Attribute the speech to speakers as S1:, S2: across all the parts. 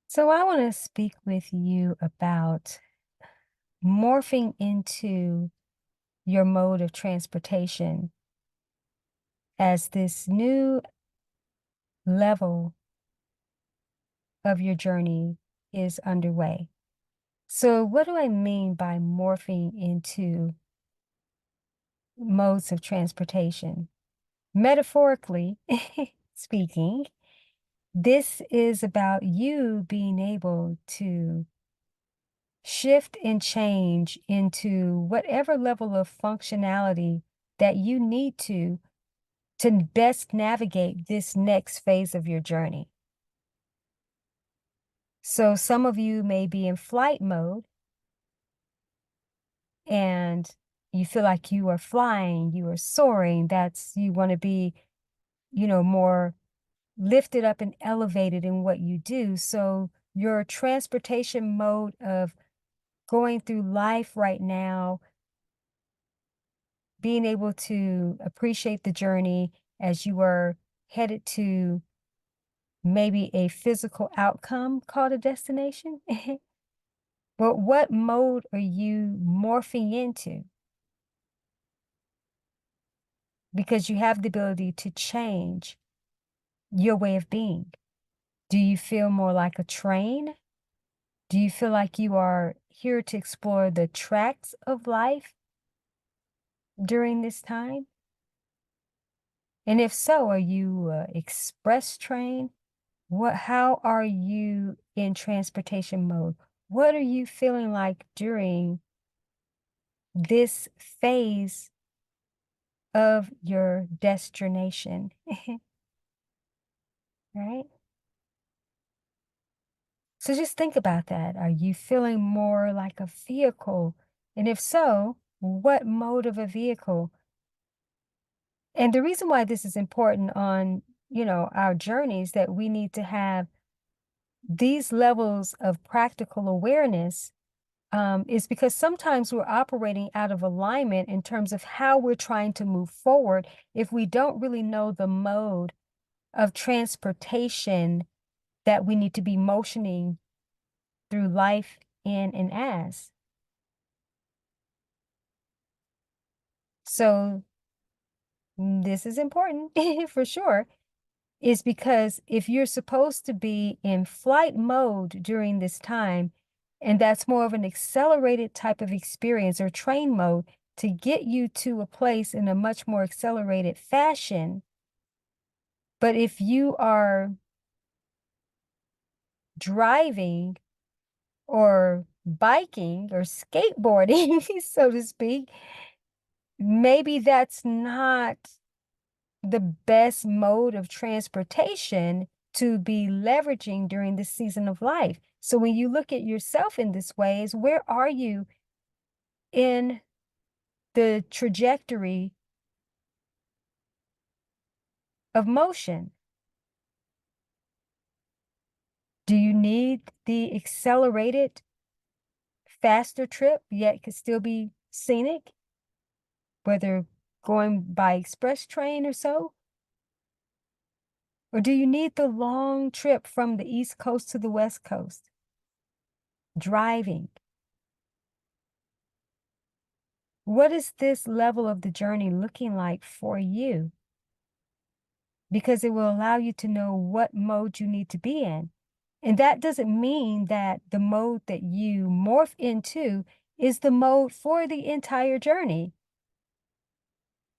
S1: So I want to speak with you about morphing into your mode of transportation as this new level of your journey is underway. So what do I mean by morphing into modes of transportation? Metaphorically speaking, this is about you being able to shift and change into whatever level of functionality that you need to best navigate this next phase of your journey. So some of you may be in flight mode and you feel like you are flying, you are soaring. You want to be, more lifted up and elevated in what you do. So your transportation mode of going through life right now, being able to appreciate the journey as you are headed to maybe a physical outcome called a destination. But what mode are you morphing into? Because you have the ability to change your way of being. Do you feel more like a train? Do you feel like you are here to explore the tracks of life during this time? And if so, are you express train? How are you in transportation mode? What are you feeling like during this phase of your Dest-Journation? Right? So just think about that. Are you feeling more like a vehicle? And if so, what mode of a vehicle? And the reason why this is important on, our journeys, that we need to have these levels of practical awareness, is because sometimes we're operating out of alignment in terms of how we're trying to move forward if we don't really know the mode of transportation that we need to be motioning through life in and as. So this is important for sure, is because if you're supposed to be in flight mode during this time, and that's more of an accelerated type of experience or train mode to get you to a place in a much more accelerated fashion. But if you are driving or biking or skateboarding, so to speak, maybe that's not the best mode of transportation to be leveraging during this season of life. So when you look at yourself in this way, is where are you in the trajectory of motion? Do you need the accelerated, faster trip, yet could still be scenic, whether going by express train or so? Or do you need the long trip from the East Coast to the West Coast, driving? What is this level of the journey looking like for you? Because it will allow you to know what mode you need to be in. And that doesn't mean that the mode that you morph into is the mode for the entire journey.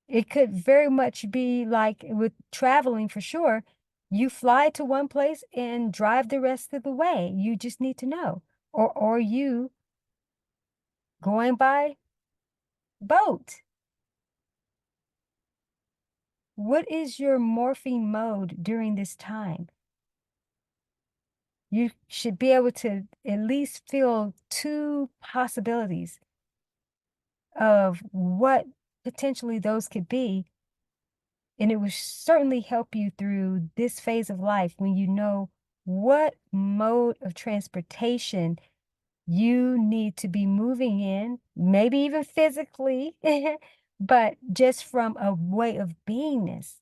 S1: It could very much be like with traveling for sure. You fly to one place and drive the rest of the way. You just need to know. Or you going by boat. What is your morphing mode during this time? You should be able to at least feel two possibilities of what potentially those could be. And it will certainly help you through this phase of life when you know what mode of transportation you need to be moving in, maybe even physically, but just from a way of beingness.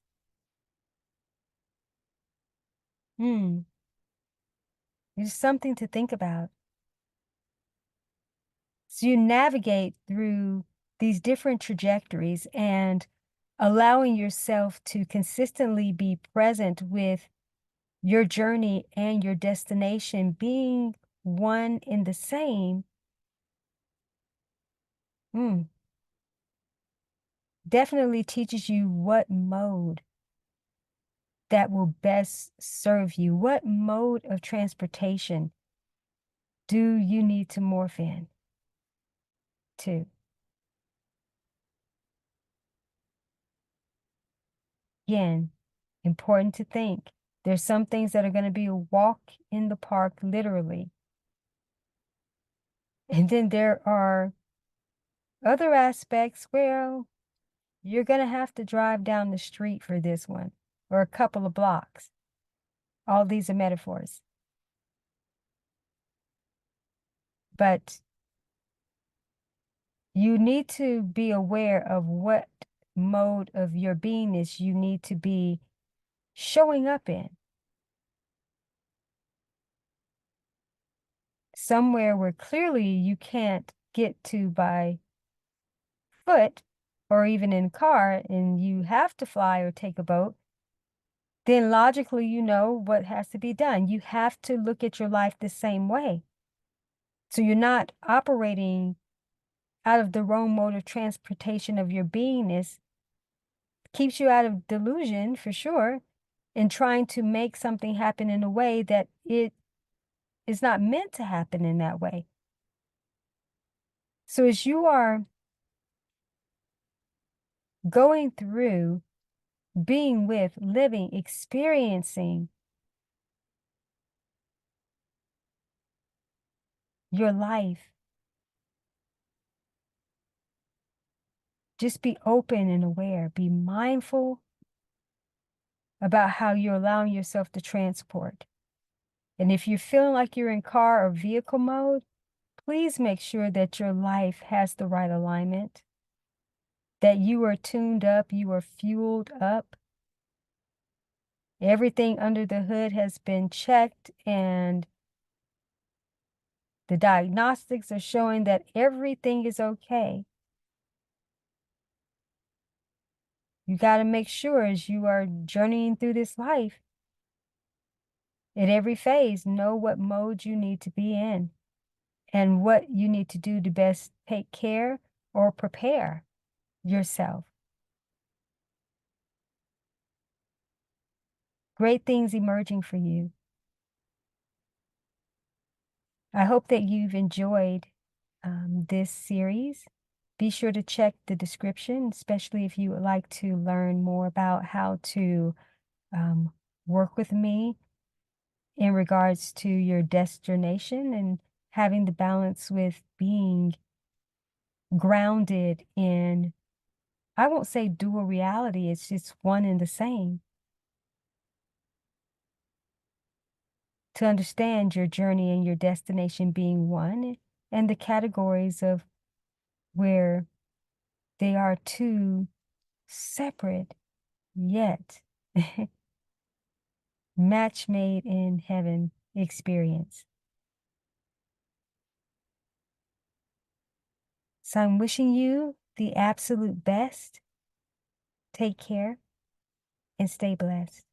S1: Hmm. It's something to think about. So you navigate through these different trajectories and allowing yourself to consistently be present with your journey and your destination being one in the same, definitely teaches you what mode that will best serve you. What mode of transportation do you need to morph in to? Again, important to think. There's some things that are going to be a walk in the park, literally. And then there are other aspects where you're going to have to drive down the street for this one, or a couple of blocks. All these are metaphors. But you need to be aware of what mode of your beingness you need to be showing up in. Somewhere where clearly you can't get to by foot or even in a car and you have to fly or take a boat, then logically you know what has to be done. You have to look at your life the same way. So you're not operating out of the wrong mode of transportation of your beingness. Keeps you out of delusion for sure, and trying to make something happen in a way that it is not meant to happen in that way. So as you are going through, being with, living, experiencing your life, just be open and aware. Be mindful about how you're allowing yourself to transport. And if you're feeling like you're in car or vehicle mode, please make sure that your life has the right alignment, that you are tuned up, you are fueled up. Everything under the hood has been checked, and the diagnostics are showing that everything is okay. You got to make sure as you are journeying through this life, at every phase, know what mode you need to be in and what you need to do to best take care or prepare yourself. Great things emerging for you. I hope that you've enjoyed this series. Be sure to check the description, especially if you would like to learn more about how to work with me in regards to your Dest-Journation and having the balance with being grounded in, I won't say dual reality, it's just one and the same. To understand your journey and your destination being one, and the categories of where they are two separate yet match made in heaven experience. So I'm wishing you the absolute best. Take care and stay blessed.